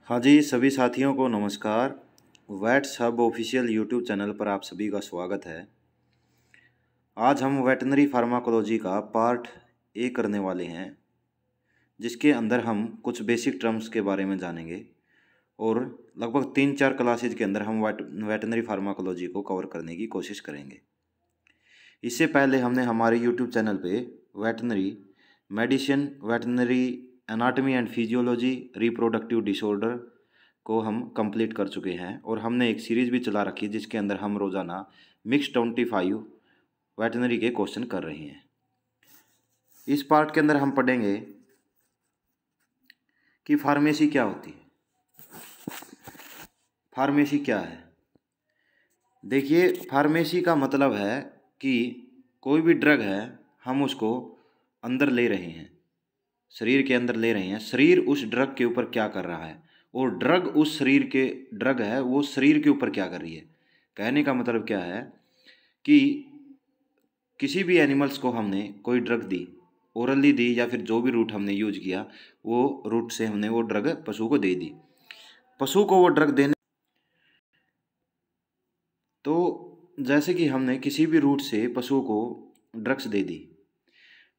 हाँ जी, सभी साथियों को नमस्कार। Vets hub official YouTube channel पर आप सभी का स्वागत है। आज हम वेटनरी फार्माकोलॉजी का पार्ट ए करने वाले हैं, जिसके अंदर हम कुछ बेसिक टर्म्स के बारे में जानेंगे और लगभग 3-4 क्लासेज के अंदर हम वेटनरी फार्माकोलॉजी को कवर करने की कोशिश करेंगे। इससे पहले हमने हमारे यूट्यूब चैनल पे veterinary medicine, veterinary anatomy and physiology, reproductive disorder को हम कंप्लीट कर चुके हैं और हमने एक सीरीज़ भी चला रखी है जिसके अंदर हम रोज़ाना मिक्स 25 वेटनरी के क्वेश्चन कर रहे हैं। इस पार्ट के अंदर हम पढ़ेंगे कि फार्मेसी क्या होती है। फार्मेसी क्या है? देखिए, फार्मेसी का मतलब है कि कोई भी ड्रग है, हम उसको अंदर ले रहे हैं, शरीर के अंदर ले रहे हैं। शरीर उस ड्रग के ऊपर क्या कर रहा है और ड्रग उस शरीर के ड्रग है वो शरीर के ऊपर क्या कर रही है। कहने का मतलब क्या है कि किसी भी एनिमल्स को हमने कोई ड्रग दी, ओरली दी या फिर जो भी रूट हमने यूज किया, वो रूट से हमने वो ड्रग पशु को दे दी। पशु को वो ड्रग देने तो जैसे कि हमने किसी भी रूट से पशु को ड्रग्स दे दी,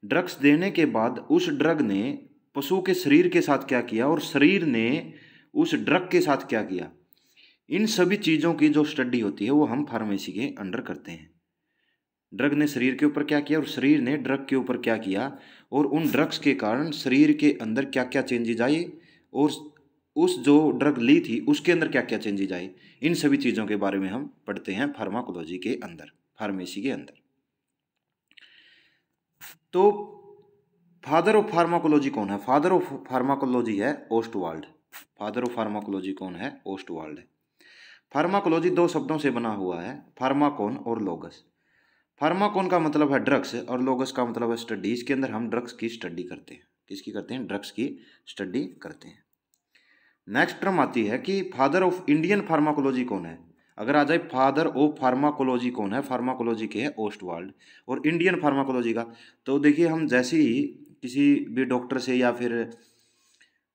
ड्रग्स देने के बाद उस ड्रग ने पशु के शरीर के साथ क्या किया और शरीर ने उस ड्रग के साथ क्या किया, इन सभी चीज़ों की जो स्टडी होती है वो हम फार्मेसी के अंडर करते हैं। ड्रग ने शरीर के ऊपर क्या किया और शरीर ने ड्रग के ऊपर क्या किया और उन ड्रग्स के कारण शरीर के अंदर क्या क्या चेंजेज आए और उस जो ड्रग ली थी उसके अंदर क्या क्या चेंजेज आए, इन सभी चीज़ों के बारे में हम पढ़ते हैं फार्माकोलॉजी के अंदर, फार्मेसी के अंदर। तो फादर ऑफ फार्माकोलॉजी कौन है? फादर ऑफ फार्माकोलॉजी है ओस्टवाल्ड। फादर ऑफ फार्माकोलॉजी कौन है? ओस्टवाल्ड है। फार्माकोलॉजी दो शब्दों से बना हुआ है, फार्माकोन और लोगस। फार्माकोन का मतलब है ड्रग्स और लोगस का मतलब है स्टडी। इसके अंदर हम ड्रग्स की स्टडी करते हैं। किसकी करते हैं? ड्रग्स की स्टडी करते हैं। नेक्स्ट टर्म आती है कि फादर ऑफ इंडियन फार्माकोलॉजी कौन है। अगर आ जाए फादर ऑफ फार्माकोलॉजी कौन है, फार्माकोलॉजी के है ओस्टवाल्ड। और इंडियन फार्माकोलॉजी का तो देखिए, हम जैसे ही किसी भी डॉक्टर से या फिर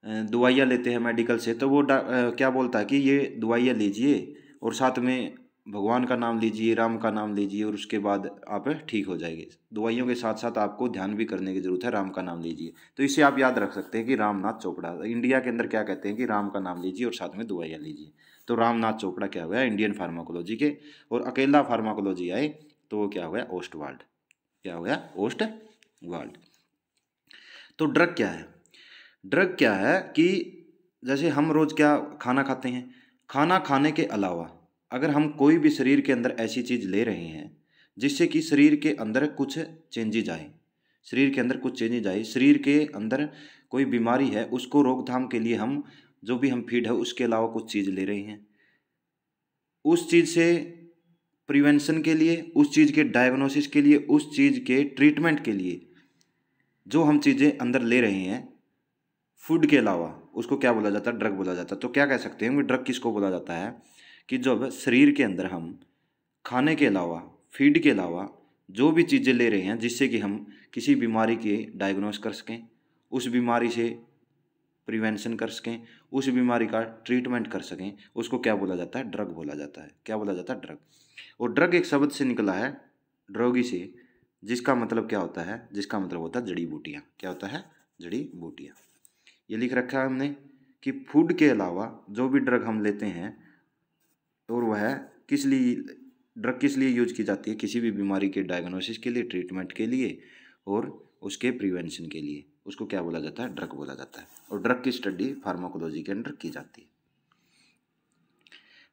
दवाइयाँ लेते हैं मेडिकल से, तो वो क्या बोलता है कि ये दवाइयाँ लीजिए और साथ में भगवान का नाम लीजिए, राम का नाम लीजिए और उसके बाद आप ठीक हो जाएंगे। दवाइयों के साथ साथ आपको ध्यान भी करने की ज़रूरत है, राम का नाम लीजिए। तो इससे आप याद रख सकते हैं कि रामनाथ चोपड़ा इंडिया के अंदर क्या कहते हैं कि राम का नाम लीजिए और साथ में दवाइयाँ लीजिए। तो रामनाथ चोपड़ा क्या हुआ? इंडियन फार्माकोलॉजी के। और अकेला फार्माकोलॉजी आए तो वो क्या हो गया? ओस्टवाल्ड। क्या हो गया? ओस्टवाल्ड। तो ड्रग क्या है? ड्रग क्या है कि जैसे हम रोज़ क्या खाना खाते हैं, खाना खाने के अलावा अगर हम कोई भी शरीर के अंदर ऐसी चीज़ ले रहे हैं जिससे कि शरीर के अंदर कुछ चेंजेज आए, शरीर के अंदर कुछ चेंजेज आए, शरीर के अंदर कोई बीमारी है, उसको रोकथाम के लिए हम जो भी हम फीड है उसके अलावा कुछ चीज़ ले रहे हैं, उस चीज़ से प्रिवेंशन के लिए, उस चीज़ के डायग्नोसिस के लिए, उस चीज़ के ट्रीटमेंट के लिए जो हम चीज़ें अंदर ले रहे हैं फूड के अलावा, उसको क्या बोला जाता है? ड्रग बोला जाता है। तो क्या कह सकते हैं कि ड्रग किसको बोला जाता है कि जब शरीर के अंदर हम खाने के अलावा, फीड के अलावा जो भी चीज़ें ले रहे हैं जिससे कि हम किसी बीमारी के डायग्नोस कर सकें, उस बीमारी से प्रिवेंशन कर सकें, उस बीमारी का ट्रीटमेंट कर सकें, उसको क्या बोला जाता है? ड्रग बोला जाता है। क्या बोला जाता है? ड्रग। और ड्रग एक शब्द से निकला है, ड्रोगी से, जिसका मतलब क्या होता है? जिसका मतलब होता है जड़ी बूटियाँ। क्या होता है? जड़ी बूटियाँ। ये लिख रखा है हमने कि फूड के अलावा जो भी ड्रग हम लेते हैं और वह किस लिए, ड्रग किस लिए यूज की जाती है? किसी भी बीमारी के डायग्नोसिस के लिए, ट्रीटमेंट के लिए और उसके प्रिवेंशन के लिए, उसको क्या बोला जाता है? ड्रग बोला जाता है। और ड्रग की स्टडी फार्माकोलॉजी के अंदर की जाती है।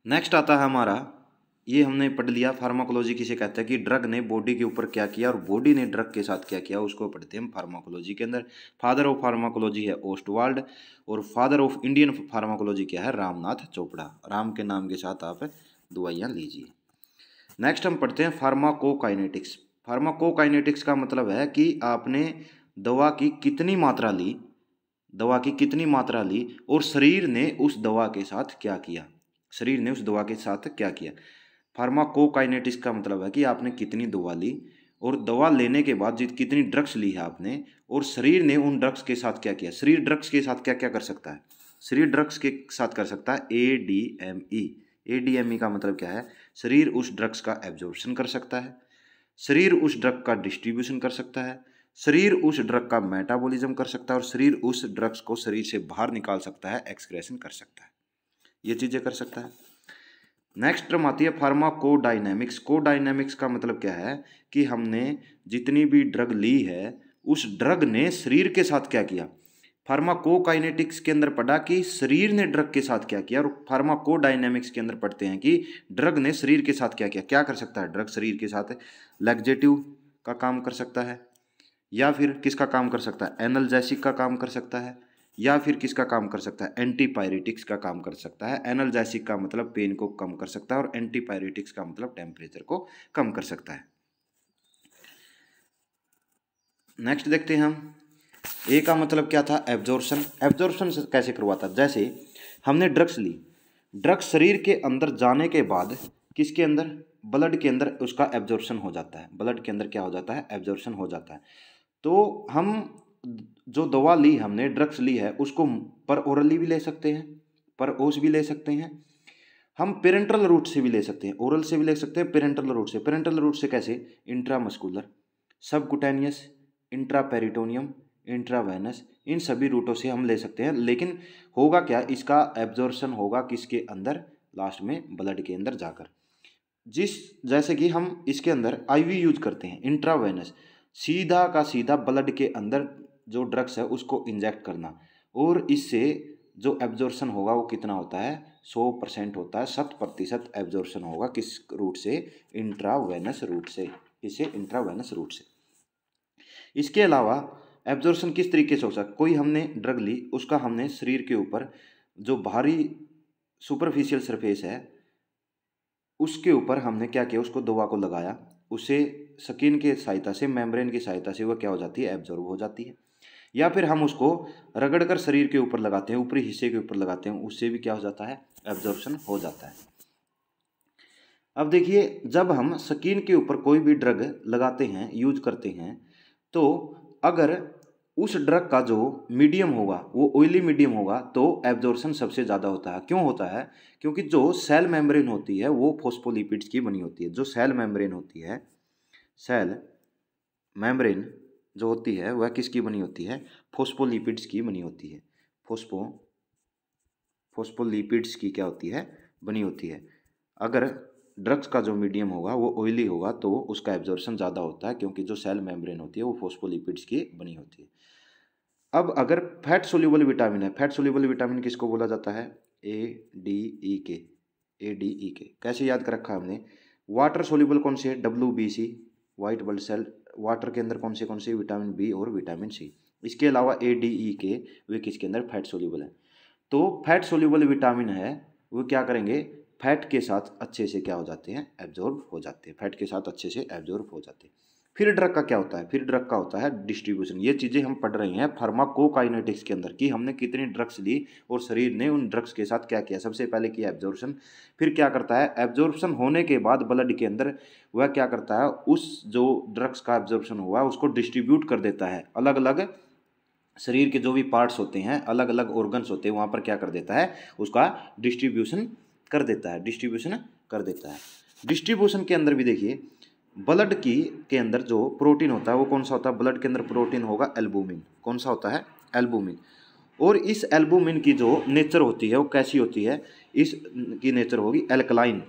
नेक्स्ट आता है हमारा, ये हमने पढ़ लिया फार्माकोलॉजी किसे कहते हैं कि ड्रग ने बॉडी के ऊपर क्या किया और बॉडी ने ड्रग के साथ क्या किया, उसको पढ़ते हैं हम फार्माकोलॉजी के अंदर। फादर ऑफ फार्माकोलॉजी है ओस्टवाल्ड और फादर ऑफ इंडियन फार्माकोलॉजी क्या है? रामनाथ चोपड़ा। राम के नाम के साथ आप दवाइयाँ लीजिए। नेक्स्ट हम पढ़ते हैं फार्माकोकाइनेटिक्स। फार्माकोकाइनेटिक्स का मतलब है कि आपने दवा की कितनी मात्रा ली, दवा की कितनी मात्रा ली और शरीर ने उस दवा के साथ क्या किया, शरीर ने उस दवा के साथ क्या किया। फार्माकोकाइनेटिक्स का मतलब है कि आपने कितनी दवा ली और दवा लेने के बाद कितनी ड्रग्स ली है आपने और शरीर ने उन ड्रग्स के साथ क्या किया। शरीर ड्रग्स के साथ क्या क्या कर सकता है? शरीर ड्रग्स के साथ कर सकता है ADME। ADME का मतलब क्या है? शरीर उस ड्रग्स का एब्जॉर्प्शन कर सकता है, शरीर उस ड्रग का डिस्ट्रीब्यूशन कर सकता है, शरीर उस ड्रग का मेटाबॉलिज्म कर सकता है और शरीर उस ड्रग्स को शरीर से बाहर निकाल सकता है, एक्सक्रेशन कर सकता है। ये चीज़ें कर सकता है। नेक्स्ट टर्म आती है फार्माकोडायनेमिक्स। कोडायनेमिक्स का मतलब क्या है कि हमने जितनी भी ड्रग ली है उस ड्रग ने शरीर के साथ क्या किया। फार्माकोकाइनेटिक्स के अंदर पढ़ा कि शरीर ने ड्रग के साथ क्या किया, और फार्माकोडायनेमिक्स के अंदर पढ़ते हैं कि ड्रग ने शरीर के साथ क्या किया। क्या कर सकता है ड्रग शरीर के साथ? लैक्सेटिव का काम कर सकता है, या फिर किसका काम कर सकता है? एनाल्जेसिक का काम कर सकता है, या फिर किसका काम कर सकता है? एंटीपायरेटिक्स का काम कर सकता है। एनाल्जेसिक का मतलब पेन को कम कर सकता है और एंटीपायरेटिक्स का मतलब टेम्परेचर को कम कर सकता है। नेक्स्ट देखते हैं हम। ए का मतलब क्या था? एब्जॉर्प्शन। एब्जॉर्प्शन कैसे करवाता? जैसे हमने ड्रग्स ली, ड्रग्स शरीर के अंदर जाने के बाद किसके अंदर? ब्लड के अंदर उसका एब्जॉर्प्शन हो जाता है। ब्लड के अंदर क्या हो जाता है? एब्जॉर्प्शन हो जाता है। तो हम जो दवा ली, हमने ड्रग्स ली है, उसको पर ओरली भी ले सकते हैं, पर ओस भी ले सकते हैं, हम पेरेंट्रल रूट से भी ले सकते हैं, ओरल से भी ले सकते हैं, पेरेंट्रल रूट से। पेरेंट्रल रूट से कैसे? इंट्रामस्कुलर, सबकुटेनियस, इंट्रापेरिटोनियम, इंट्रावेनस, इन सभी रूटों से हम ले सकते हैं। लेकिन होगा क्या? इसका एब्जॉर्प्शन होगा किसके अंदर? लास्ट में ब्लड के अंदर जाकर। जैसे कि हम इसके अंदर IV यूज करते हैं, इंट्रावेनस, सीधा का सीधा ब्लड के अंदर जो ड्रग्स है उसको इंजेक्ट करना, और इससे जो एब्जॉर्प्शन होगा वो कितना होता है? 100% होता है। 100% एब्जॉर्प्शन होगा किस रूट से? इंट्रावेनस रूट से। किससे? इंट्रावेनस रूट से। इसके अलावा एब्जॉर्प्शन किस तरीके से हो सकता है? कोई हमने ड्रग ली, उसका हमने शरीर के ऊपर जो बाहरी सुपरफिशियल सरफेस है उसके ऊपर हमने क्या किया? उसको दवा को लगाया, उसे स्किन के सहायता से, मेम्ब्रेन की सहायता से वह क्या हो जाती है? एब्जॉर्ब हो जाती है। या फिर हम उसको रगड़ कर शरीर के ऊपर लगाते हैं, ऊपरी हिस्से के ऊपर लगाते हैं, उससे भी क्या हो जाता है? एब्जॉर्प्शन हो जाता है। अब देखिए, जब हम स्किन के ऊपर कोई भी ड्रग लगाते हैं, यूज करते हैं, तो अगर उस ड्रग का जो मीडियम होगा वो ऑयली मीडियम होगा तो एब्जॉर्प्शन सबसे ज़्यादा होता है। क्यों होता है? क्योंकि जो सेल मेम्ब्रेन होती है वो फॉस्फोलिपिड्स की बनी होती है। जो सेल मेम्ब्रेन होती है, सेल मेम्ब्रेन जो होती है वह किसकी बनी होती है? फॉस्फोलिपिड्स की बनी होती है। फॉस्फोलिपिड्स की क्या होती है? बनी होती है। अगर ड्रग्स का जो मीडियम होगा वो ऑयली होगा तो उसका एब्जॉर्प्शन ज़्यादा होता है, क्योंकि जो सेल मेम्ब्रेन होती है वो फॉस्फोलिपिड्स की बनी होती है। अब अगर फैट सोल्यूबल विटामिन है, फैट सोल्यूबल विटामिन किसको बोला जाता है? ADEK। ADEK कैसे याद कर रखा है हमने? वाटर सोल्यूबल कौन से है? WBC, white blood cell. Water के अंदर कौन से? विटामिन B और विटामिन C। इसके अलावा ADEK वे किसके अंदर? फैट सोल्यूबल है। तो फैट सोल्यूबल विटामिन है वो क्या करेंगे? फैट के साथ अच्छे से क्या हो जाते हैं? एब्जॉर्ब हो जाते हैं। फैट के साथ अच्छे से एब्जॉर्ब हो जाते हैं। फिर ड्रग का क्या होता है? फिर ड्रग का होता है डिस्ट्रीब्यूशन। ये चीज़ें हम पढ़ रहे हैं फार्माकोकाइनेटिक्स के अंदर कि हमने कितनी ड्रग्स ली और शरीर ने उन ड्रग्स के साथ क्या किया। सबसे पहले किया एब्जॉर्प्शन, फिर क्या करता है? एब्जॉर्प्शन होने के बाद ब्लड के अंदर वह क्या करता है? उस जो ड्रग्स का एब्जॉर्प्शन हुआ उसको डिस्ट्रीब्यूट कर देता है। अलग अलग शरीर के जो भी पार्ट्स होते हैं, अलग अलग ऑर्गन्स होते हैं, वहाँ पर क्या कर देता है? उसका डिस्ट्रीब्यूशन कर देता है। डिस्ट्रीब्यूशन कर देता है। डिस्ट्रीब्यूशन के अंदर भी देखिए, ब्लड की के अंदर जो प्रोटीन होता है वो कौन सा होता है? ब्लड के अंदर प्रोटीन होगा एल्बुमिन। कौन सा होता है? एल्बुमिन। और इस एल्बुमिन की जो नेचर होती है वो कैसी होती है? इसकी नेचर होगी एल्कलाइन।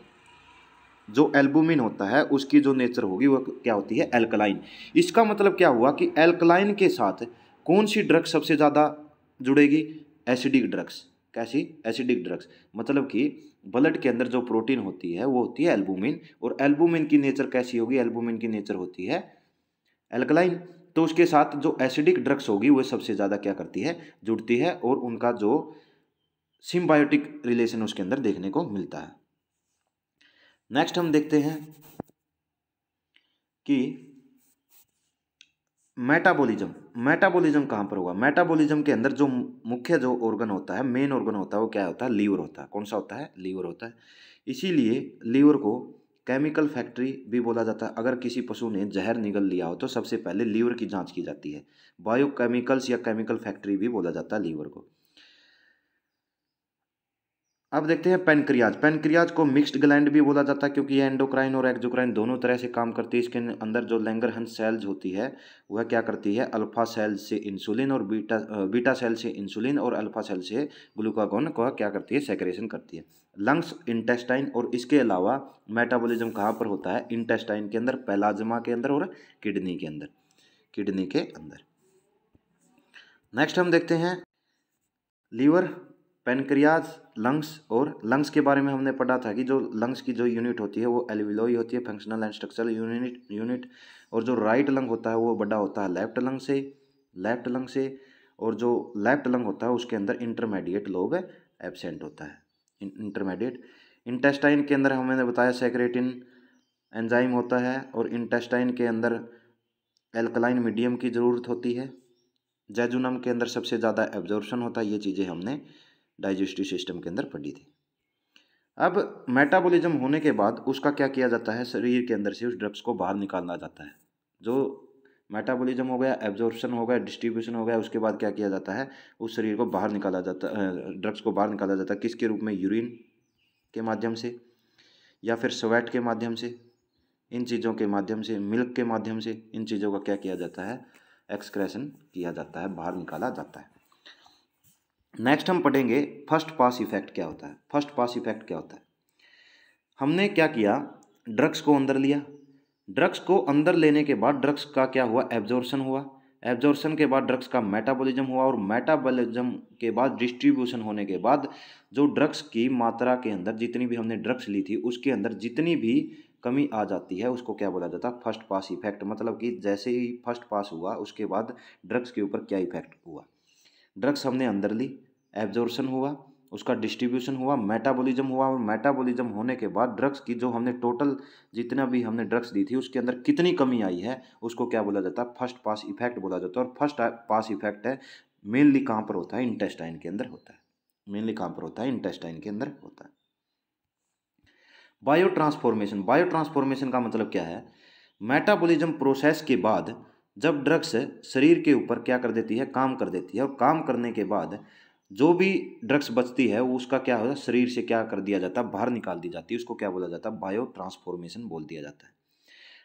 जो एल्बुमिन होता है उसकी जो नेचर होगी वो क्या होती है? एल्कलाइन। इसका मतलब क्या हुआ कि एल्कलाइन के साथ कौन सी ड्रग सबसे ज़्यादा जुड़ेगी? Acidic drugs. कैसी? Acidic drugs. मतलब कि ब्लड के अंदर जो प्रोटीन होती है वो होती है एल्बुमिन, और एल्बुमिन की नेचर कैसी होगी? एल्बुमिन की नेचर होती है एल्कलाइन। तो उसके साथ जो एसिडिक ड्रग्स होगी वो सबसे ज़्यादा क्या करती है? जुड़ती है, और उनका जो सिम्बायोटिक रिलेशन उसके अंदर देखने को मिलता है। नेक्स्ट हम देखते हैं कि मेटाबॉलिज्म कहाँ पर होगा? मेटाबॉलिज्म के अंदर जो मुख्य जो ऑर्गन होता है, मेन ऑर्गन होता है, वो क्या होता है? लीवर होता है। कौन सा होता है? लीवर होता है। इसीलिए लीवर को केमिकल फैक्ट्री भी बोला जाता है। अगर किसी पशु ने जहर निगल लिया हो तो सबसे पहले लीवर की जांच की जाती है। बायोकेमिकल्स या केमिकल फैक्ट्री भी बोला जाता है लीवर को। अब देखते हैं पेनक्रियाज। पेनक्रियाज को मिक्स्ड ग्लैंड भी बोला जाता है क्योंकि ये एंडोक्राइन और एक्सोक्राइन दोनों तरह से काम करती है। इसके अंदर जो लैंगरहंस सेल्स होती है वह क्या करती है, अल्फा सेल से इंसुलिन और बीटा सेल से इंसुलिन और अल्फा सेल से ग्लूकागॉन को क्या करती है, सेक्रेशन करती है। लंग्स, इंटेस्टाइन और इसके अलावा मेटाबॉलिज्म कहाँ पर होता है, इंटेस्टाइन के अंदर, प्लाज्मा के अंदर और किडनी के अंदर, किडनी के अंदर। नेक्स्ट हम देखते हैं लीवर, पेनक्रियाज, लंग्स। और लंग्स के बारे में हमने पढ़ा था कि जो लंग्स की जो यूनिट होती है वो एल्वियोलाई होती है, फंक्शनल एंड स्ट्रक्चरल यूनिट। और जो राइट लंग होता है वो बड़ा होता है लेफ्ट लंग से। और जो लेफ्ट लंग होता है उसके अंदर इंटरमीडिएट लोब एब्सेंट होता है, इंटरमीडिएट। इंटेस्टाइन के अंदर हमने बताया सेक्रेटिन एंजाइम होता है और इंटेस्टाइन के अंदर एल्कलाइन मीडियम की ज़रूरत होती है। जेजुनम के अंदर सबसे ज़्यादा एब्जॉर्प्शन होता है। ये चीज़ें हमने डाइजेस्टिव सिस्टम के अंदर पढ़ी थी। अब मेटाबॉलिज्म होने के बाद उसका क्या किया जाता है, शरीर के अंदर से उस ड्रग्स को बाहर निकाला जाता है। जो मेटाबॉलिज्म हो गया, एब्जॉर्प्शन हो गया, डिस्ट्रीब्यूशन हो गया, उसके बाद क्या किया जाता है, उस शरीर को बाहर निकाला जाता है, ड्रग्स को बाहर निकाला जाता है। किसके रूप में, यूरिन के माध्यम से या फिर स्वेट के माध्यम से, इन चीज़ों के माध्यम से, मिल्क के माध्यम से, इन चीज़ों का क्या किया जाता है, एक्सक्रेशन किया जाता है, बाहर निकाला जाता है। नेक्स्ट हम पढ़ेंगे फर्स्ट पास इफेक्ट क्या होता है। फर्स्ट पास इफेक्ट क्या होता है, हमने क्या किया, ड्रग्स को अंदर लिया। ड्रग्स को अंदर लेने के बाद ड्रग्स का क्या हुआ, एब्जॉर्प्शन हुआ। एब्जॉर्प्शन के बाद ड्रग्स का मेटाबॉलिज्म हुआ और मेटाबॉलिज्म के बाद डिस्ट्रीब्यूशन होने के बाद जो ड्रग्स की मात्रा के अंदर जितनी भी हमने ड्रग्स ली थी उसके अंदर जितनी भी कमी आ जाती है उसको क्या बोला जाता है, फर्स्ट पास इफेक्ट। मतलब कि जैसे ही फर्स्ट पास हुआ उसके बाद ड्रग्स के ऊपर क्या इफेक्ट हुआ, ड्रग्स हमने अंदर ली, एब्जॉर्प्शन हुआ, उसका डिस्ट्रीब्यूशन हुआ, मेटाबॉलिज्म हुआ और मेटाबॉलिज्म होने के बाद ड्रग्स की जो हमने टोटल जितना भी हमने ड्रग्स दी थी उसके अंदर कितनी कमी आई है उसको क्या बोला जाता है, फर्स्ट पास इफेक्ट बोला जाता है। और फर्स्ट पास इफेक्ट है मेनली कहाँ पर होता है, इंटेस्टाइन के अंदर होता है। मेनली कहाँ पर होता है, इंटेस्टाइन के अंदर होता है। बायो ट्रांसफॉर्मेशन, बायो ट्रांसफॉर्मेशन का मतलब क्या है, मेटाबॉलिज्म प्रोसेस के बाद जब ड्रग्स शरीर के ऊपर क्या कर देती है, काम कर देती है, और काम करने के बाद जो भी ड्रग्स बचती है वो उसका क्या होता है, शरीर से क्या कर दिया जाता है, बाहर निकाल दी जाती है। उसको क्या बोला जाता है, बायो ट्रांसफॉर्मेशन बोल दिया जाता है।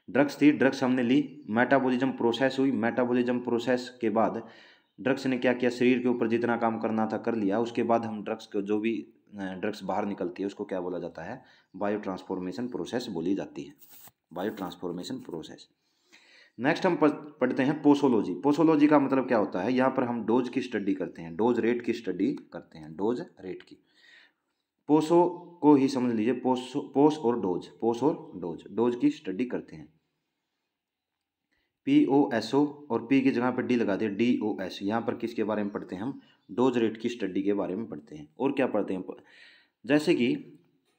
ड्रग्स थी, ड्रग्स हमने ली, मेटाबॉलिज्म प्रोसेस हुई, मेटाबॉलिज्म प्रोसेस के बाद ड्रग्स ने क्या किया, शरीर के ऊपर जितना काम करना था कर लिया। उसके बाद हम ड्रग्स को जो भी ड्रग्स बाहर निकलती है उसको क्या बोला जाता है, बायो ट्रांसफॉर्मेशन प्रोसेस बोली जाती है, बायो ट्रांसफॉर्मेशन प्रोसेस। नेक्स्ट हम पढ़ते हैं पोसोलॉजी। पोसोलॉजी का मतलब क्या होता है, यहाँ पर हम डोज की स्टडी करते हैं, डोज रेट की स्टडी करते हैं, डोज रेट की। पोसो को ही समझ लीजिए, पोस और डोज, पोस और डोज, डोज की स्टडी करते हैं। POSO और P की जगह पर D लगा दिया, DOS। यहाँ पर किसके बारे में पढ़ते हैं हम, डोज रेट की स्टडी के बारे में पढ़ते हैं। और क्या पढ़ते हैं, जैसे कि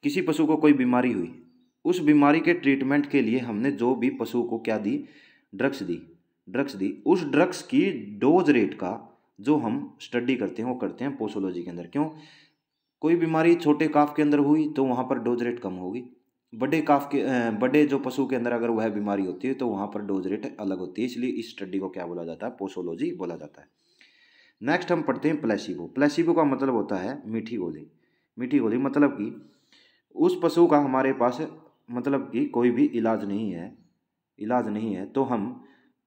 किसी पशु को कोई बीमारी हुई, उस बीमारी के ट्रीटमेंट के लिए हमने जो भी पशु को क्या दी, ड्रग्स दी, उस ड्रग्स की डोज रेट का जो हम स्टडी करते हैं वो करते हैं पोसोलॉजी के अंदर। क्यों, कोई बीमारी छोटे काफ के अंदर हुई तो वहाँ पर डोज रेट कम होगी, बड़े जो पशु के अंदर अगर वह बीमारी होती है तो वहाँ पर डोज रेट अलग होती है। इसलिए इस स्टडी को क्या बोला जाता है, पोसोलॉजी बोला जाता है। नेक्स्ट हम पढ़ते हैं प्लेसिबो। प्लेसिबो का मतलब होता है मीठी गोली। मीठी गोली मतलब कि उस पशु का हमारे पास मतलब कि कोई भी इलाज नहीं है तो हम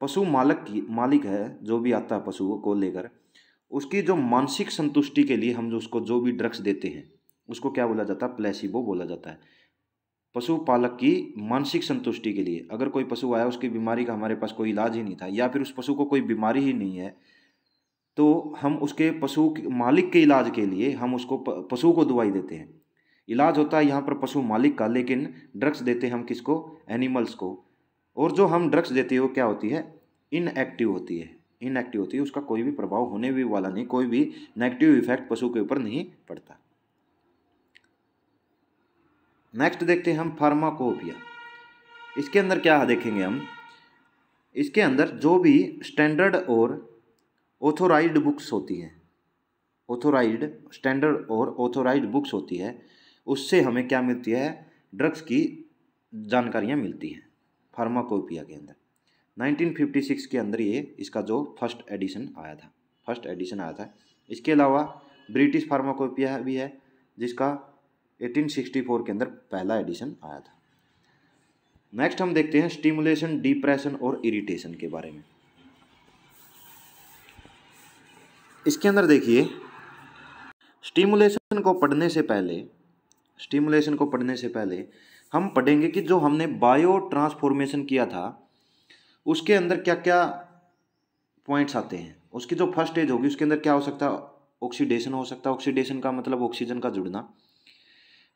पशु मालिक है जो भी आता है पशु को लेकर, उसकी जो मानसिक संतुष्टि के लिए हम उसको जो भी ड्रग्स देते हैं उसको क्या बोला जाता है, प्लेसिबो बोला जाता है। पशु पालक की मानसिक संतुष्टि के लिए, अगर कोई पशु आया उसकी बीमारी का हमारे पास कोई इलाज ही नहीं था या फिर उस पशु को कोई बीमारी ही नहीं है तो हम उसके पशु मालिक के इलाज के लिए हम उसको पशु को दवाई देते हैं। इलाज होता है यहाँ पर पशु मालिक का, लेकिन ड्रग्स देते हैं हम किसको, एनिमल्स को। और जो हम ड्रग्स देते हैं वो क्या होती है, इनएक्टिव होती है, उसका कोई भी प्रभाव होने भी वाला नहीं, कोई भी नेगेटिव इफेक्ट पशु के ऊपर नहीं पड़ता। नेक्स्ट देखते हैं हम फार्माकोपिया। इसके अंदर क्या देखेंगे हम, इसके अंदर जो भी स्टैंडर्ड और ऑथोराइज्ड बुक्स होती हैं, स्टैंडर्ड और ऑथोराइज्ड बुक्स होती है, उससे हमें क्या मिलती है, ड्रग्स की जानकारियाँ मिलती हैं फार्माकोपिया के अंदर। 1956 के अंदर ये इसका जो फर्स्ट एडिशन आया था। इसके अलावा ब्रिटिश फार्माकोपिया भी है जिसका 1864 के अंदर पहला एडिशन आया था। नेक्स्ट हम देखते हैं स्टिमुलेशन, डिप्रेशन और इरिटेशन के बारे में। इसके अंदर देखिए, स्टिमुलेशन को पढ़ने से पहले हम पढ़ेंगे कि जो हमने बायो ट्रांसफॉर्मेशन किया था उसके अंदर क्या क्या पॉइंट्स आते हैं। उसकी जो फर्स्ट स्टेज होगी उसके अंदर क्या हो सकता है, ऑक्सीडेशन हो सकता है। ऑक्सीडेशन का मतलब ऑक्सीजन का जुड़ना।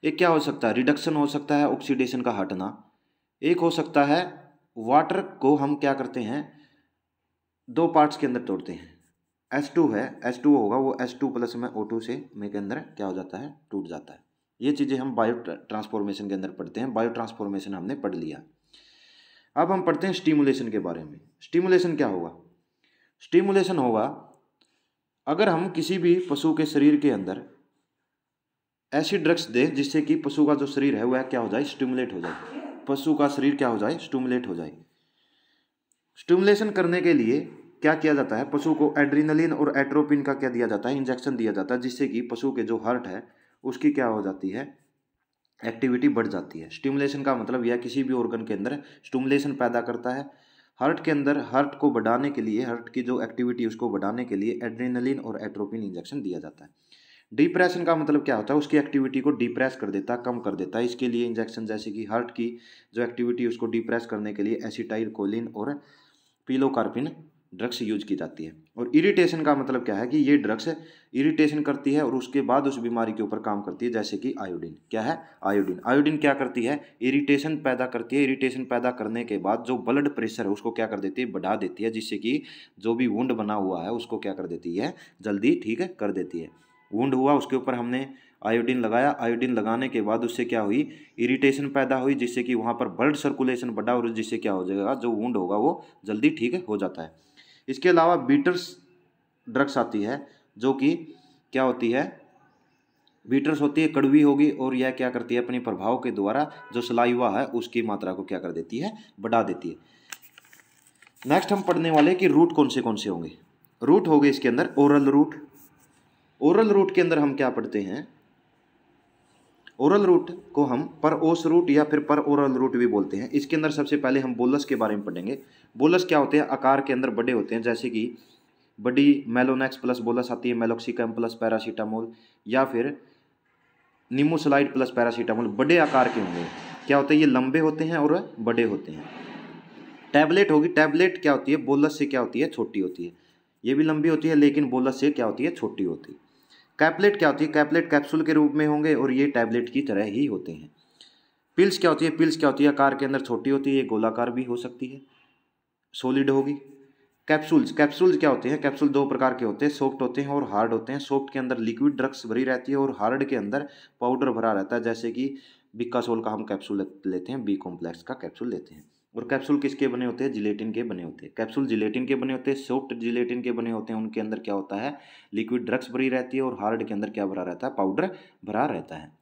एक क्या हो सकता है, रिडक्शन हो सकता है, ऑक्सीडेशन का हटना। एक हो सकता है वाटर को हम क्या करते हैं, दो पार्ट्स के अंदर तोड़ते हैं। H2 है, H2 होगा, वो H2 प्लस में O2 से में के अंदर क्या हो जाता है, टूट जाता है। ये चीज़ें हम बायो ट्रांसफॉर्मेशन के अंदर पढ़ते हैं। बायो ट्रांसफॉर्मेशन हमने पढ़ लिया। अब हम पढ़ते हैं स्टिमुलेशन के बारे में। स्टिमुलेशन क्या होगा? स्टिमुलेशन होगा अगर हम किसी भी पशु के शरीर के अंदर ऐसी ड्रग्स दें जिससे कि पशु का जो शरीर है वह क्या हो जाए, स्टिमुलेट हो जाए। पशु का शरीर क्या हो जाए, स्टिमुलेट हो जाए। स्टिमुलेशन करने के लिए क्या किया जाता है, पशु को एड्रीनलिन और एट्रोपिन का क्या दिया जाता है, इंजेक्शन दिया जाता है, जिससे कि पशु के जो हार्ट है उसकी क्या हो जाती है, एक्टिविटी बढ़ जाती है। स्टिमुलेशन का मतलब यह किसी भी ऑर्गन के अंदर स्टिमुलेशन पैदा करता है। हार्ट के अंदर हार्ट को बढ़ाने के लिए, हार्ट की जो एक्टिविटी उसको बढ़ाने के लिए एड्रेनलिन और एट्रोपिन इंजेक्शन दिया जाता है। डिप्रेशन का मतलब क्या होता है, उसकी एक्टिविटी को डिप्रेस कर देता है, कम कर देता है। इसके लिए इंजेक्शन जैसे कि हार्ट की जो एक्टिविटी उसको डिप्रेस करने के लिए एसिटाइल कोलिन और पिलोकार्पिन ड्रग्स यूज की जाती है। और इरिटेशन का मतलब क्या है कि ये ड्रग्स इरिटेशन करती है और उसके बाद उस बीमारी के ऊपर काम करती है, जैसे कि आयोडीन। क्या है, आयोडीन। आयोडीन क्या करती है, इरिटेशन पैदा करती है। इरिटेशन पैदा करने के बाद जो ब्लड प्रेशर है उसको क्या कर देती है, बढ़ा देती है, जिससे कि जो भी वुंड बना हुआ है उसको क्या कर देती है, जल्दी ठीक कर देती है। वुंड हुआ, उसके ऊपर हमने आयोडीन लगाया। आयोडीन लगाने के बाद उससे क्या हुई, इरिटेशन पैदा हुई, जिससे कि वहाँ पर ब्लड सर्कुलेशन बढ़ा और जिससे क्या हो जाएगा, जो वुंड होगा वो जल्दी ठीक हो जाता है। इसके अलावा बीटर्स ड्रग्स आती है, जो कि क्या होती है, बीटर्स होती है, कड़वी होगी, और यह क्या करती है, अपने प्रभाव के द्वारा जो सलाइवा है उसकी मात्रा को क्या कर देती है, बढ़ा देती है। नेक्स्ट हम पढ़ने वाले कि रूट कौन से होंगे। रूट हो गए इसके अंदर ओरल रूट। ओरल रूट के अंदर हम क्या पढ़ते हैं, ओरल रूट को हम पर ओस रूट या फिर पर ओरल रूट भी बोलते हैं। इसके अंदर सबसे पहले हम बोलस के बारे में पढ़ेंगे। बोलस क्या होते हैं, आकार के अंदर बड़े होते हैं, जैसे कि बड़ी मेलोनेक्स प्लस बोलस आती है, मेलोक्सिकम प्लस पैरासीटामोल, या फिर निमोसलाइड प्लस पैरासीटामोल। बड़े आकार के होंगे। क्या होते हैं, ये लंबे होते हैं और बड़े होते हैं। टैबलेट होगी, टैबलेट क्या होती है, बोलस से क्या होती है, छोटी होती है। ये भी लंबी होती है लेकिन बोलस से क्या होती है, छोटी होती है। कैप्लेट क्या होती है, कैप्लेट कैप्सूल के रूप में होंगे और ये टैबलेट की तरह ही होते हैं। पिल्स क्या होती है, पिल्स क्या होती है, आकार के अंदर छोटी होती है, ये गोलाकार भी हो सकती है, सॉलिड होगी। कैप्सूल्स, कैप्सूल्स क्या होते हैं, कैप्सूल दो प्रकार के होते हैं, सॉफ्ट होते हैं और हार्ड होते हैं। सॉफ्ट के अंदर लिक्विड ड्रग्स भरी रहती है और हार्ड के अंदर पाउडर भरा रहता है, जैसे कि बिकासोल का हम कैप्सूल लेते हैं, बी कॉम्प्लेक्स का कैप्सूल लेते हैं। और कैप्सूल किसके बने होते हैं, जिलेटिन के बने होते हैं। कैप्सूल जिलेटिन के बने होते हैं, सॉफ्ट जिलेटिन के बने होते हैं। उनके अंदर क्या होता है, लिक्विड ड्रग्स भरी रहती है, और हार्ड के अंदर क्या भरा रहता है, पाउडर भरा रहता है।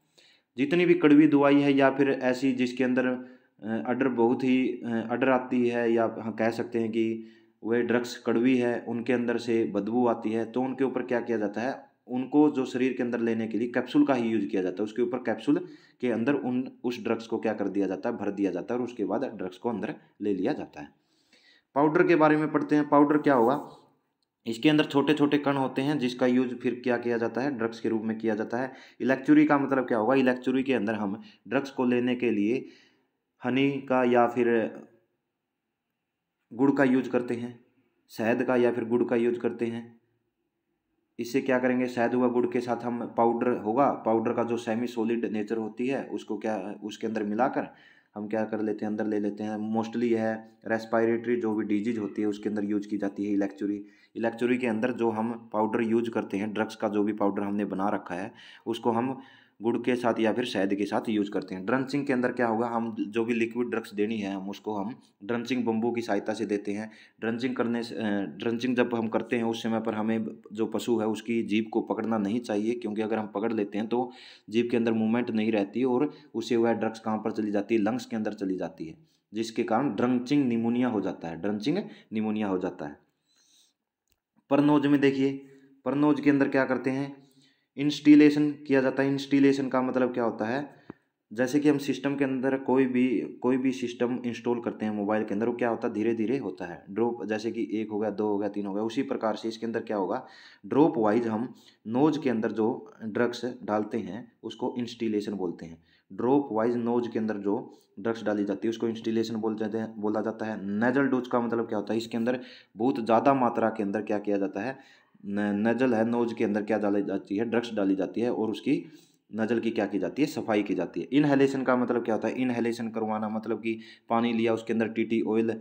जितनी भी कड़वी दवाई है या फिर ऐसी जिसके अंदर अडर बहुत ही अडर आती है, या हम कह सकते हैं कि वह ड्रग्स कड़वी है, उनके अंदर से बदबू आती है, तो उनके ऊपर क्या किया जाता है, उनको जो शरीर के अंदर लेने के लिए कैप्सूल का ही यूज किया जाता है। उसके ऊपर कैप्सूल के अंदर उस ड्रग्स को क्या कर दिया जाता है, भर दिया जाता है, और उसके बाद ड्रग्स को अंदर ले लिया जाता है। पाउडर के बारे में पढ़ते हैं। पाउडर क्या होगा, इसके अंदर छोटे छोटे कण होते हैं, जिसका यूज फिर क्या किया जाता है, ड्रग्स के रूप में किया जाता है। इलेक्चुरी का मतलब क्या होगा, इलेक्चुरी के अंदर हम ड्रग्स को लेने के लिए हनी का या फिर गुड़ का यूज करते हैं, शहद का या फिर गुड़ का यूज करते हैं। इससे क्या करेंगे, शहद हुआ, गुड़ के साथ हम पाउडर होगा, पाउडर का जो सेमी सॉलिड नेचर होती है उसको क्या उसके अंदर मिलाकर हम क्या कर लेते हैं, अंदर ले लेते हैं। मोस्टली है रेस्पिरेटरी जो भी डिजीज होती है उसके अंदर यूज की जाती है इलेक्चुरी। इलेक्चुरी के अंदर जो हम पाउडर यूज करते हैं, ड्रग्स का जो भी पाउडर हमने बना रखा है उसको हम गुड़ के साथ या फिर शहद के साथ यूज करते हैं। ड्रंचिंग के अंदर क्या होगा, हम जो भी लिक्विड ड्रग्स देनी है हम उसको हम ड्रंचिंग बम्बू की सहायता से देते हैं। ड्रंचिंग जब हम करते हैं उस समय पर हमें जो पशु है उसकी जीभ को पकड़ना नहीं चाहिए, क्योंकि अगर हम पकड़ लेते हैं तो जीभ के अंदर मूवमेंट नहीं रहती और उससे वह ड्रग्स कहाँ पर चली जाती है, लंग्स के अंदर चली जाती है, जिसके कारण ड्रंचिंग निमोनिया हो जाता है, ड्रंचिंग निमोनिया हो जाता है। परनोज में देखिए, परनोज के अंदर क्या करते हैं, इंस्टीलेशन किया जाता है। इंस्टीलेशन का मतलब क्या होता है, जैसे कि हम सिस्टम के अंदर कोई भी सिस्टम इंस्टॉल करते हैं मोबाइल के अंदर, वो क्या होता है धीरे धीरे होता है ड्रॉप, जैसे कि 1 हो गया, 2 हो गया, 3 हो गया, उसी प्रकार से इसके अंदर क्या होगा, ड्रॉप वाइज हम नोज के अंदर जो ड्रग्स डालते हैं उसको इंस्टीलेशन बोलते हैं। ड्रॉप वाइज नोज के अंदर जो ड्रग्स डाली जाती है उसको इंस्टीलेशन बोला जाता है। नेजल डोज का मतलब क्या होता है, इसके अंदर बहुत ज़्यादा मात्रा के अंदर क्या किया जाता है, नजल है, नोज के अंदर क्या डाली जाती है, ड्रग्स डाली जाती है और उसकी नज़ल की क्या की जाती है, सफाई की जाती है। इनहेलेशन का मतलब क्या होता है, इनहेलेशन करवाना मतलब कि पानी लिया, उसके अंदर टीटी ऑयल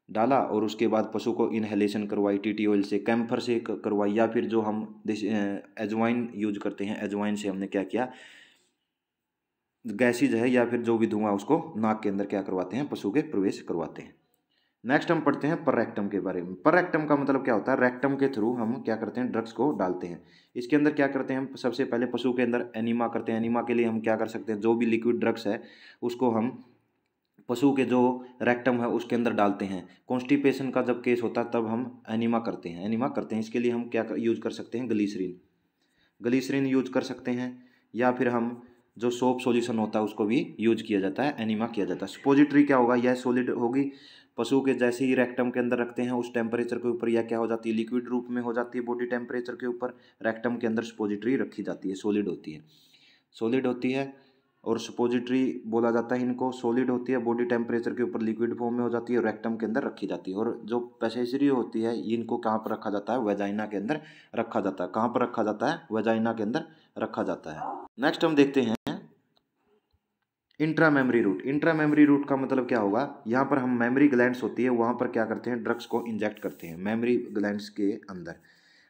डाला और उसके बाद पशु को इनहेलेशन करवाई टीटी ऑयल से, कैम्फर से करवाई, या फिर जो हम एजवाइन यूज करते हैं, एजवाइन से हमने क्या किया, गैसेज है या फिर जो भी धुआं उसको नाक के अंदर क्या करवाते हैं, पशु के प्रवेश करवाते हैं। नेक्स्ट हम पढ़ते हैं पर रेक्टम के बारे में। पर रेक्टम का मतलब क्या होता है, रेक्टम के थ्रू हम क्या करते हैं, ड्रग्स को डालते हैं। इसके अंदर क्या करते हैं हम, सबसे पहले पशु के अंदर एनीमा करते हैं। एनीमा के लिए हम क्या कर सकते हैं, जो भी लिक्विड ड्रग्स है उसको हम पशु के जो रेक्टम है उसके अंदर डालते हैं। कॉन्स्टिपेशन का जब केस होता है तब हम एनीमा करते हैं, एनीमा करते हैं। इसके लिए हम क्या यूज कर सकते हैं, ग्लिसरीन यूज कर सकते हैं, या फिर हम जो सोप सॉल्यूशन होता है उसको भी यूज किया जाता है, एनीमा किया जाता है। स्पोजिटरी क्या होगा, यह सॉलिड होगी, पशु के जैसे ही रेक्टम के अंदर रखते हैं उस टेम्परेचर के ऊपर यह क्या हो जाती है, लिक्विड रूप में हो जाती है बॉडी टेम्परेचर के ऊपर। रेक्टम के अंदर स्पोजिटरी रखी जाती है, सॉलिड होती है और स्पोजिटरी बोला जाता है इनको। सॉलिड होती है, बॉडी टेम्परेचर के ऊपर लिक्विड फॉर्म में हो जाती है, रेक्टम के अंदर रखी जाती है। और जो पैसेजरी होती है इनको कहाँ पर रखा जाता है, वेजाइना के अंदर रखा जाता है। कहाँ पर रखा जाता है, वेजाइना के अंदर रखा जाता है। नेक्स्ट हम देखते हैं intramammary route. Intramammary route का मतलब क्या होगा, यहाँ पर हम मेमरी ग्लैंड्स होती है वहाँ पर क्या करते हैं, ड्रग्स को इंजेक्ट करते हैं मेमरी ग्लैंड्स के अंदर।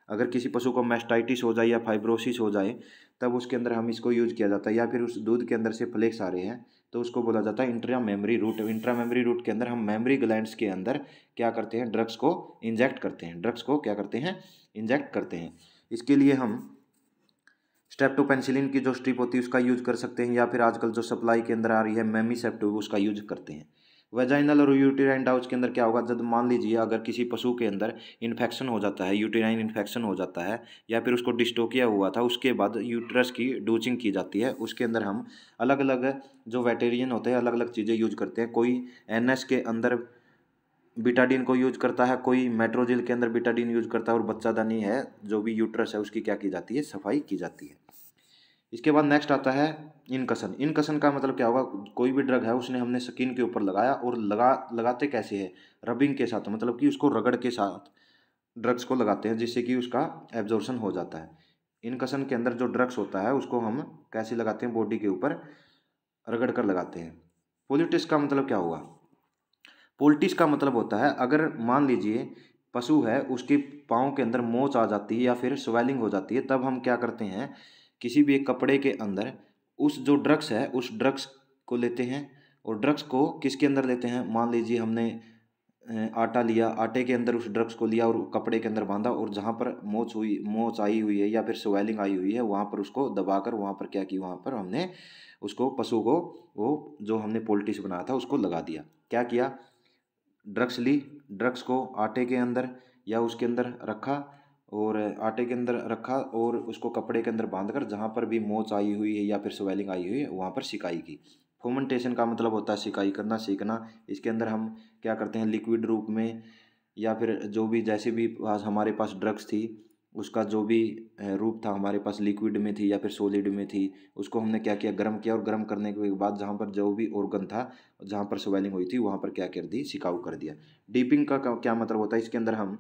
अगर किसी पशु को मैस्टाइटिस हो जाए या फाइब्रोसिस हो जाए तब उसके अंदर हम इसको यूज किया जाता है, या फिर उस दूध के अंदर से फ्लेक्स आ रहे हैं तो उसको बोला जाता है intramammary route. Intramammary route के अंदर हम मेमरी ग्लैंड्स के अंदर क्या करते हैं, ड्रग्स को इंजेक्ट करते हैं, ड्रग्स को क्या करते हैं, इंजेक्ट करते हैं। इसके लिए हम स्ट्रेप्टोपेनिसिलिन की जो स्ट्रिप होती है उसका यूज कर सकते हैं, या फिर आजकल जो सप्लाई के अंदर आ रही है मेमीसेप्टिव उसका यूज करते हैं। वेजाइनल और यूटेराइन डाउच के अंदर क्या होगा, जब मान लीजिए अगर किसी पशु के अंदर इन्फेक्शन हो जाता है, यूटेराइन इन्फेक्शन हो जाता है या फिर उसको डिस्टोकिया हुआ था, उसके बाद यूट्रस की डूचिंग की जाती है। उसके अंदर हम अलग अलग जो वेटेरियन होते हैं अलग अलग चीज़ें यूज करते हैं। कोई एनएस के अंदर बीटाडीन को यूज करता है, कोई मेट्रोजिल के अंदर बीटाडीन यूज करता है, और बच्चादानी है जो भी यूट्रस है उसकी क्या की जाती है, सफाई की जाती है। इसके बाद नेक्स्ट आता है इनकसन। इनकसन का मतलब क्या होगा, कोई भी ड्रग है उसने हमने स्किन के ऊपर लगाया, और लगाते कैसे है, रबिंग के साथ, मतलब कि उसको रगड़ के साथ ड्रग्स को लगाते हैं जिससे कि उसका एब्जॉर्प्शन हो जाता है। इनकसन के अंदर जो ड्रग्स होता है उसको हम कैसे लगाते हैं, बॉडी के ऊपर रगड़ कर लगाते हैं। पोलिटिस का मतलब क्या होगा, पोल्टिस का मतलब होता है अगर मान लीजिए पशु है उसके पाँव के अंदर मोच आ जाती है या फिर स्वेलिंग हो जाती है, तब हम क्या करते हैं, किसी भी एक कपड़े के अंदर उस जो ड्रग्स है उस ड्रग्स को लेते हैं। और ड्रग्स को किसके अंदर लेते हैं, मान लीजिए हमने आटा लिया, आटे के अंदर उस ड्रग्स को लिया और कपड़े के अंदर बांधा, और जहाँ पर मोच आई हुई है या फिर स्वेलिंग आई हुई है वहाँ पर उसको दबाकर वहाँ पर क्या की, वहाँ पर हमने उसको पशु को वो जो हमने पोल्टिस बनाया था उसको लगा दिया। क्या किया, ड्रग्स ली, ड्रग्स को आटे के अंदर या उसके अंदर रखा, और आटे के अंदर रखा और उसको कपड़े के अंदर बांधकर जहाँ पर भी मोच आई हुई है या फिर स्वेलिंग आई हुई है वहाँ पर सिकाई की। फोमेंटेशन का मतलब होता है सिकाई करना, सीखना। इसके अंदर हम क्या करते हैं, लिक्विड रूप में या फिर जो भी जैसे भी हमारे पास ड्रग्स थी उसका जो भी रूप था, हमारे पास लिक्विड में थी या फिर सॉलिड में थी, उसको हमने क्या किया, गर्म किया, और गर्म करने के बाद जहाँ पर जो भी ऑर्गन था जहाँ पर स्वेलिंग हुई थी वहाँ पर क्या कर दी, सिकाऊ कर दिया। डीपिंग का क्या मतलब होता है, इसके अंदर हम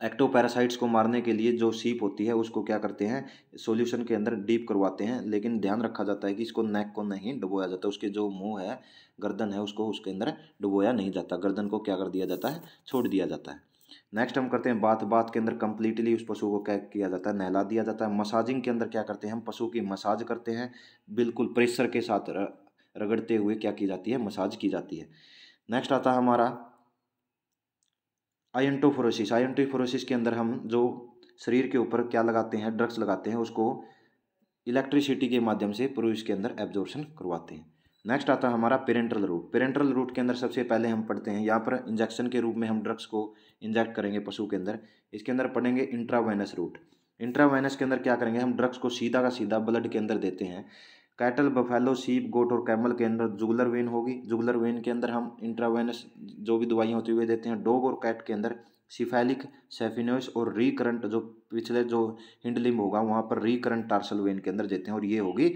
एक्टोपैरासाइट्स को मारने के लिए जो सीप होती है उसको क्या करते हैं, सॉल्यूशन के अंदर डीप करवाते हैं, लेकिन ध्यान रखा जाता है कि इसको नेक को नहीं डुबोया जाता, उसके जो मुंह है, गर्दन है, उसको उसके अंदर डुबोया नहीं जाता, गर्दन को क्या कर दिया जाता है, छोड़ दिया जाता है। नेक्स्ट हम करते हैं बात। बात के अंदर कंप्लीटली उस पशु को क्या किया जाता है, नहला दिया जाता है। मसाजिंग के अंदर क्या करते हैं, हम पशु की मसाज करते हैं, बिल्कुल प्रेशर के साथ रगड़ते हुए क्या की जाती है, मसाज की जाती है। नेक्स्ट आता है हमारा आयंटोफोरोसिस। आयंटोफोरोसिस के अंदर हम जो शरीर के ऊपर क्या लगाते हैं, ड्रग्स लगाते हैं, उसको इलेक्ट्रिसिटी के माध्यम से पुरुष के अंदर एब्जॉर्प्शन करवाते हैं। नेक्स्ट आता है हमारा पेरेंट्रल रूट। पेरेंट्रल रूट के अंदर सबसे पहले हम पढ़ते हैं, यहाँ पर इंजेक्शन के रूप में हम ड्रग्स को इंजेक्ट करेंगे पशु के अंदर। इसके अंदर पढ़ेंगे इंट्रावेनस रूट। इंट्रावेनस के अंदर क्या करेंगे, हम ड्रग्स को सीधा का सीधा ब्लड के अंदर देते हैं। कैटल, बफेलो, शीप, गोट और कैमल के अंदर जुगुलर वेन होगी। जुगुलर वेन के अंदर हम इंट्रावेनस जो भी दवाइयाँ होती हुए देते हैं। डॉग और कैट के अंदर सिफेलिक, सेफिनोइस और रिकरंट जो पिछले जो हिंड लिम्ब होगा वहाँ पर रिकरंट टार्सल वेन के अंदर देते हैं। और ये होगी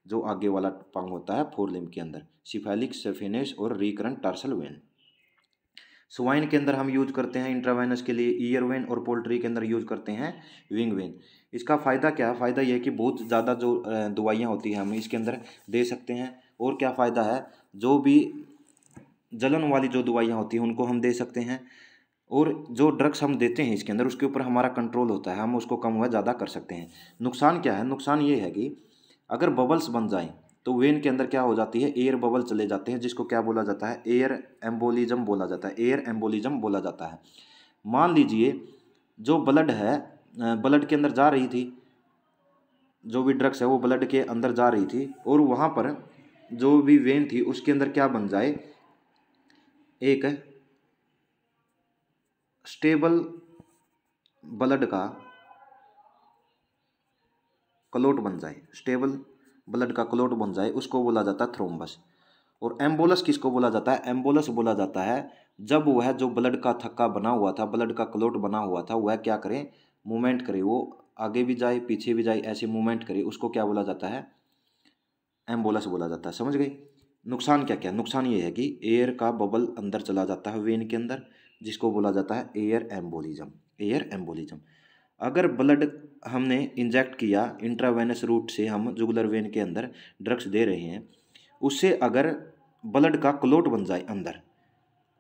जो आगे वाला पंग होता है फोर लिम्ब के अंदर, सिफेलिक, सेफिनोइस और रिकरंट टार्सल वेन। स्वाइन के अंदर हम यूज करते हैं इंट्रावेनस के लिए ईयर वेन, और पोल्ट्री के अंदर यूज करते हैं विंग वेन। इसका फ़ायदा क्या है, फ़ायदा यह है कि बहुत ज़्यादा जो दवाइयाँ होती हैं हम इसके अंदर दे सकते हैं। और क्या फ़ायदा है, जो भी जलन वाली जो दवाइयाँ होती हैं उनको हम दे सकते हैं। और जो ड्रग्स हम देते हैं इसके अंदर उसके ऊपर हमारा कंट्रोल होता है, हम उसको कम हुआ ज़्यादा कर सकते हैं। नुकसान क्या है, नुकसान ये है कि अगर बबल्स बन जाएं तो वेन के अंदर क्या हो जाती है, एयर बबल चले जाते हैं, जिसको क्या बोला जाता है, एयर एम्बोलिज्म बोला जाता है। एयर एम्बोलिज्म बोला जाता है। मान लीजिए जो ब्लड है, ब्लड के अंदर जा रही थी, जो भी ड्रग्स है वो ब्लड के अंदर जा रही थी, और वहाँ पर जो भी वेन थी उसके अंदर क्या बन जाए, एक स्टेबल ब्लड का क्लॉट बन जाए, स्टेबल ब्लड का क्लॉट बन जाए, उसको बोला जाता है थ्रोम्बस। और एम्बोलस किसको बोला जाता है, एम्बोलस बोला जाता है जब वह जो ब्लड का थक्का बना हुआ था, ब्लड का क्लॉट बना हुआ था, वह क्या करे, मूवमेंट करे, वो आगे भी जाए पीछे भी जाए, ऐसे मूवमेंट करे, उसको क्या बोला जाता है, एम्बोलस बोला जाता है। समझ गए। नुकसान क्या क्या, नुकसान ये है कि एयर का बबल अंदर चला जाता है वेन के अंदर, जिसको बोला जाता है एयर एम्बोलिज्म। Air embolism. अगर ब्लड हमने इंजेक्ट किया इंट्रावेनस रूट से, हम जुगुलर वेन के अंदर ड्रग्स दे रहे हैं, उससे अगर ब्लड का क्लॉट बन जाए अंदर,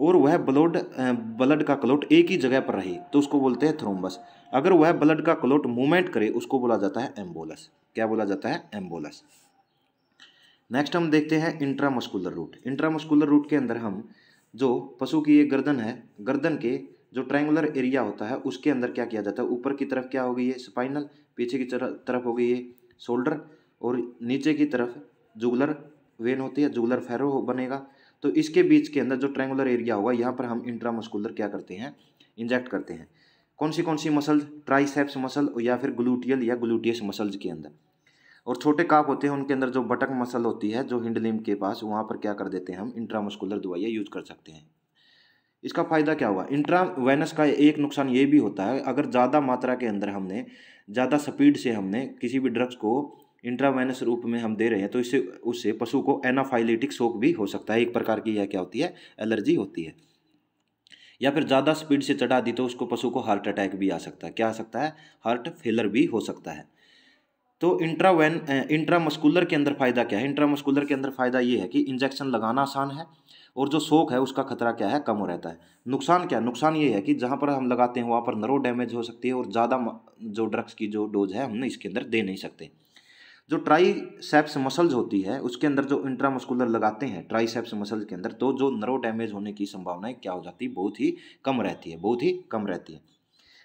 और वह ब्लड का क्लॉट एक ही जगह पर रहे, तो उसको बोलते हैं थ्रोम्बस। अगर वह ब्लड का क्लॉट मूवमेंट करे उसको बोला जाता है एम्बोलस। क्या बोला जाता है, एम्बोलस। नेक्स्ट हम देखते हैं इंट्रामस्कुलर रूट। इंट्रामस्कुलर रूट के अंदर हम जो पशु की ये गर्दन है, गर्दन के जो ट्रायंगुलर एरिया होता है उसके अंदर क्या किया जाता है, ऊपर की तरफ क्या होगी ये स्पाइनल, पीछे की तरफ होगी ये शोल्डर, और नीचे की तरफ जुगुलर वेन होती है, जुगुलर फैरो बनेगा। तो इसके बीच के अंदर जो ट्रायंगुलर एरिया होगा यहाँ पर हम इंट्रामस्कुलर क्या करते हैं, इंजेक्ट करते हैं। कौन सी मसल, ट्राइसेप्स मसल या फिर ग्लूटियल या ग्लूटियस मसल्स के अंदर। और छोटे काप होते हैं उनके अंदर जो बटक मसल होती है जो हिंड लिम्ब के पास, वहाँ पर क्या कर देते हैं, हम इंट्रामस्कुलर दवाइयाँ यूज कर सकते हैं। इसका फ़ायदा क्या हुआ, इंट्रावेनस का एक नुकसान ये भी होता है, अगर ज़्यादा मात्रा के अंदर हमने ज़्यादा स्पीड से हमने किसी भी ड्रग्स को इंट्रावेनस रूप में हम दे रहे हैं तो इससे उससे पशु को एनाफाइलेटिक शॉक भी हो सकता है। एक प्रकार की यह क्या होती है, एलर्जी होती है। या फिर ज़्यादा स्पीड से चढ़ा दी तो उसको पशु को हार्ट अटैक भी आ सकता है। क्या आ सकता है, हार्ट फेलर भी हो सकता है। तो इंट्रामस्कुलर के अंदर फ़ायदा क्या है, इंट्रामस्कुलर के अंदर फ़ायदा ये है कि इंजेक्शन लगाना आसान है, और जो शॉक है उसका खतरा क्या है, कम हो रहता है। नुकसान क्या, नुकसान ये है कि जहाँ पर हम लगाते हैं वहाँ पर नर्व डैमेज हो सकती है, और ज़्यादा जो ड्रग्स की जो डोज है हम इसके अंदर दे नहीं सकते। जो ट्राइसेप्स मसल्स होती है उसके अंदर जो इंट्रामस्कुलर लगाते हैं ट्राइसेप्स मसल्स के अंदर, तो जो नर्व डैमेज होने की संभावनाएं क्या हो जाती है, बहुत ही कम रहती है, बहुत ही कम रहती है।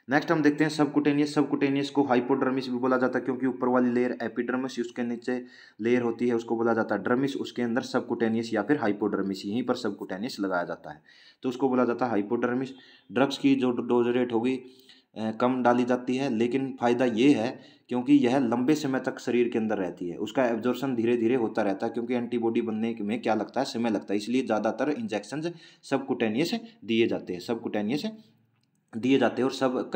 नेक्स्ट हम देखते हैं सबकुटेनियस। सबकुटेनियस को हाइपोडर्मिस भी बोला जाता है, क्योंकि ऊपर वाली लेयर एपिडर्मिस, उसके नीचे लेयर होती है उसको बोला जाता है डर्मिस, उसके अंदर सबकुटेनियस या फिर हाइपोडर्मिस, यहीं पर सबकुटेनियस लगाया जाता है, तो उसको बोला जाता है हाइपोडर्मिस। ड्रग्स की जो डोज रेट होगी कम डाली जाती है, लेकिन फ़ायदा ये है क्योंकि यह लंबे समय तक शरीर के अंदर रहती है, उसका एब्जॉर्प्शन धीरे धीरे होता रहता है, क्योंकि एंटीबॉडी बनने में क्या लगता है, समय लगता है, इसलिए ज़्यादातर इंजेक्शन सबकुटेनियस दिए जाते हैं, सबकुटेनियस दिए जाते हैं। और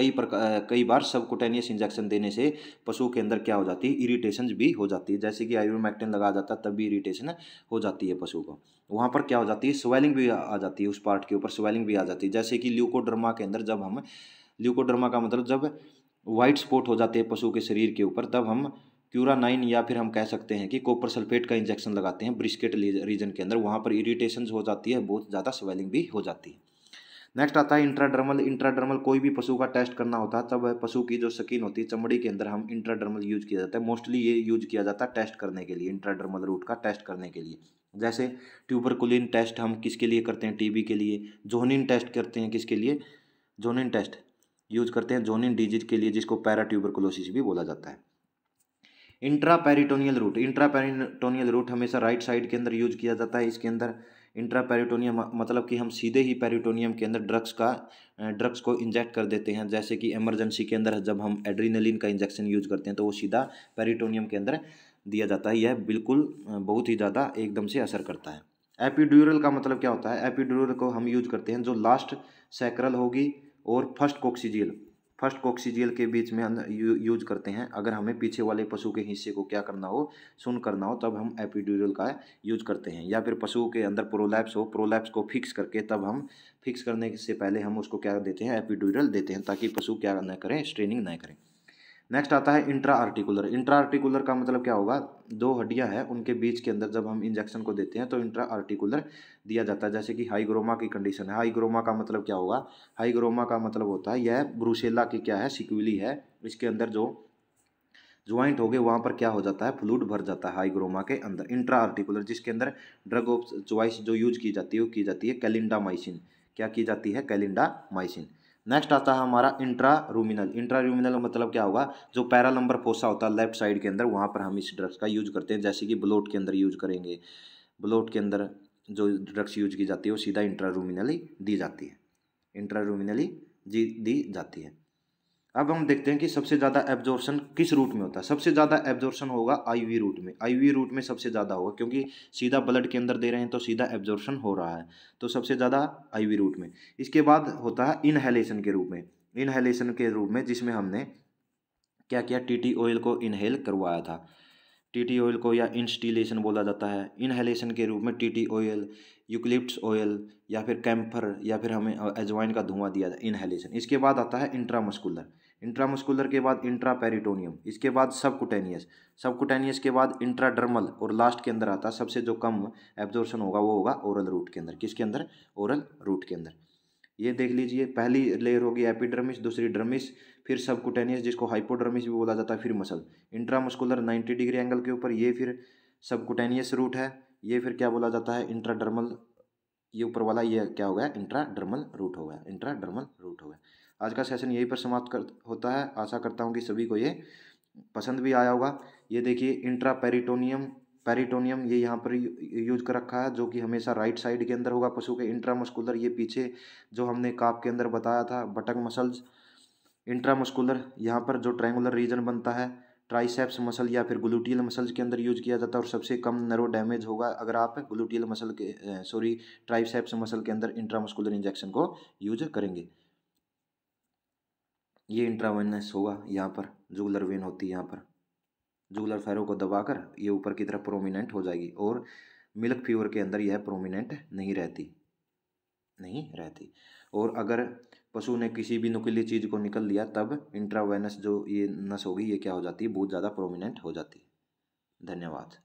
कई बार सबकुटेनियस इंजेक्शन देने से पशु के अंदर क्या हो जाती है, इरिटेशन भी हो जाती है, जैसे कि आइवरमेक्टिन लगाया जाता है तब भी इरिटेशन हो जाती है पशु को, वहाँ पर क्या हो जाती है, स्वेलिंग भी आ जाती है, उस पार्ट के ऊपर स्वेलिंग भी आ जाती है। जैसे कि ल्यूकोडर्मा के अंदर जब हम, ल्यूकोडर्मा का मतलब जब वाइट स्पॉट हो जाते हैं पशु के शरीर के ऊपर, तब हम क्यूरानाइन या फिर हम कह सकते हैं कि कॉपर सल्फेट का इंजेक्शन लगाते हैं ब्रिस्केट रीजन के अंदर, वहाँ पर इरिटेशन हो जाती है, बहुत ज़्यादा स्वेलिंग भी हो जाती है। नेक्स्ट आता है इंट्राडर्मल। इंट्राडर्मल कोई भी पशु का टेस्ट करना होता है तब पशु की जो स्किन होती है, चमड़ी के अंदर हम इंट्राडर्मल यूज किया जाता है। मोस्टली ये यूज किया जाता है टेस्ट करने के लिए, इंट्राडर्मल रूट का टेस्ट करने के लिए। जैसे ट्यूबरकुलिन टेस्ट हम किसके लिए करते हैं, टीबी के लिए। जोनिन टेस्ट करते हैं किसके लिए, जोनिन टेस्ट यूज करते हैं जोनिन डिजीज के लिए, जिसको पैराट्यूबरकुलोसिस भी बोला जाता है। Intraperitoneal route. इंट्रापेरिटोनियल रूट हमेशा राइट साइड के अंदर यूज किया जाता है। इसके अंदर इंट्रा पेरिटोनियम मतलब कि हम सीधे ही पेरिटोनियम के अंदर ड्रग्स को इंजेक्ट कर देते हैं, जैसे कि इमरजेंसी के अंदर जब हम एड्रीनलिन का इंजेक्शन यूज करते हैं तो वो सीधा पेरिटोनियम के अंदर दिया जाता है। यह बिल्कुल बहुत ही ज़्यादा एकदम से असर करता है। एपिड्यूरल का मतलब क्या होता है? एपिड्यूरल को हम यूज करते हैं जो लास्ट सैक्रल होगी और फर्स्ट कोक्सीजियल के बीच में हम यूज करते हैं। अगर हमें पीछे वाले पशु के हिस्से को क्या करना हो, सुन करना हो, तब हम एपिड्यूरल का यूज करते हैं। या फिर पशु के अंदर प्रोलैप्स हो, प्रोलैप्स को फिक्स करके तब हम फिक्स करने से पहले हम उसको क्या देते हैं, एपिड्यूरल देते हैं, ताकि पशु क्या न करें, स्ट्रेनिंग न करें। नेक्स्ट आता है इंट्रा आर्टिकुलर। इंट्रा आर्टिकुलर का मतलब क्या होगा? दो हड्डियां हैं उनके बीच के अंदर जब हम इंजेक्शन को देते हैं तो इंट्रा आर्टिकुलर दिया जाता है। जैसे कि हाइग्रोमा की कंडीशन है। हाइग्रोमा का मतलब क्या होगा? हाइग्रोमा का मतलब होता है यह ब्रूसेला की क्या है, सिक्विली है। इसके अंदर जो ज्वाइंट हो गए वहाँ पर क्या हो जाता है, फ्लूइड भर जाता है हाइग्रोमा के अंदर। इंट्रा आर्टिकुलर जिसके अंदर ड्रग ऑफ चॉइस जो यूज की जाती है वो की जाती है कैलिंडामाइसिन। क्या की जाती है? कैलिंडामाइसिन। नेक्स्ट आता है हमारा इंट्रारूमिनल। इंट्रारूमिनल मतलब क्या होगा? जो पैरालंबर फोसा होता है लेफ्ट साइड के अंदर, वहाँ पर हम इस ड्रग्स का यूज करते हैं। जैसे कि ब्लोट के अंदर यूज करेंगे, ब्लोट के अंदर जो ड्रग्स यूज की जाती है वो सीधा इंट्रारूमिनली दी जाती है, इंट्रारूमिनली दी जाती है। अब हम देखते हैं कि सबसे ज़्यादा एब्जॉर्प्शन किस रूट में होता है। सबसे ज़्यादा एब्जॉर्प्शन होगा आईवी रूट में। आईवी रूट में सबसे ज़्यादा होगा, क्योंकि सीधा ब्लड के अंदर दे रहे हैं तो सीधा एब्जॉर्प्शन हो रहा है, तो सबसे ज़्यादा आईवी रूट में। इसके बाद होता है इनहेलेशन के रूप में। इनहेलेशन के रूप में जिसमें हमने क्या किया, टीटी ऑयल को इनहेल करवाया था। टीटी ऑयल को या इंस्टिलेशन बोला जाता है। इनहेलेशन के रूप में टीटी ऑयल, यूकलिप्टस ऑयल या फिर कैम्फर या फिर हमें अजवाइन का धुआं दिया जाए, इनहेलेशन। इसके बाद आता है इंट्रामस्कुलर। इंट्रामस्कुलर के बाद इंट्रापेरिटोनियम, इसके बाद सबकुटेनियस, सबकुटेनियस के बाद इंट्राडर्मल, और लास्ट के अंदर आता है सबसे जो कम एब्जॉर्प्शन होगा वो होगा ओरल रूट के अंदर। किसके अंदर? ओरल रूट के अंदर। ये देख लीजिए, पहली लेयर होगी एपिडर्मिस, दूसरी डर्मिस, फिर सबकुटेनियस जिसको हाइपोडर्मिस भी बोला जाता है, फिर मसल। इंट्रामस्कुलर 90 डिग्री एंगल के ऊपर, ये फिर सबकुटेनियस रूट है। ये फिर क्या बोला जाता है, इंट्राडर्मल। ये ऊपर वाला ये क्या हो गया, इंट्राडर्मल रूट हो गया, इंट्राडर्मल रूट हो गया। आज का सेशन यहीं पर समाप्त होता है। आशा करता हूँ कि सभी को ये पसंद भी आया होगा। ये देखिए इंट्रा पेरिटोनियम ये यहाँ पर यूज कर रखा है, जो कि हमेशा राइट साइड के अंदर होगा पशु के। इंट्रामस्कुलर ये पीछे जो हमने काफ के अंदर बताया था, बटक मसल्स। इंट्रामस्कुलर यहाँ पर जो ट्रायंगुलर रीजन बनता है ट्राइसेप्स मसल या फिर ग्लूटियल मसल्स के अंदर यूज किया जाता है, और सबसे कम नर्व डैमेज होगा अगर आप ग्लूटियल मसल के ट्राइसेप्स मसल के अंदर इंट्रामस्कुलर इंजेक्शन को यूज करेंगे। ये इंट्रावेनस होगा, यहाँ पर जुगुलर वेन होती है, यहाँ पर जुगुलर फैरो को दबाकर ये ऊपर की तरफ प्रोमिनेंट हो जाएगी, और मिल्क फीवर के अंदर यह प्रोमिनेंट नहीं रहती। और अगर पशु ने किसी भी नुकीली चीज़ को निकल लिया तब इंट्रावेनस जो ये नस होगी ये क्या हो जाती है, बहुत ज़्यादा प्रोमिनेंट हो जाती है। धन्यवाद।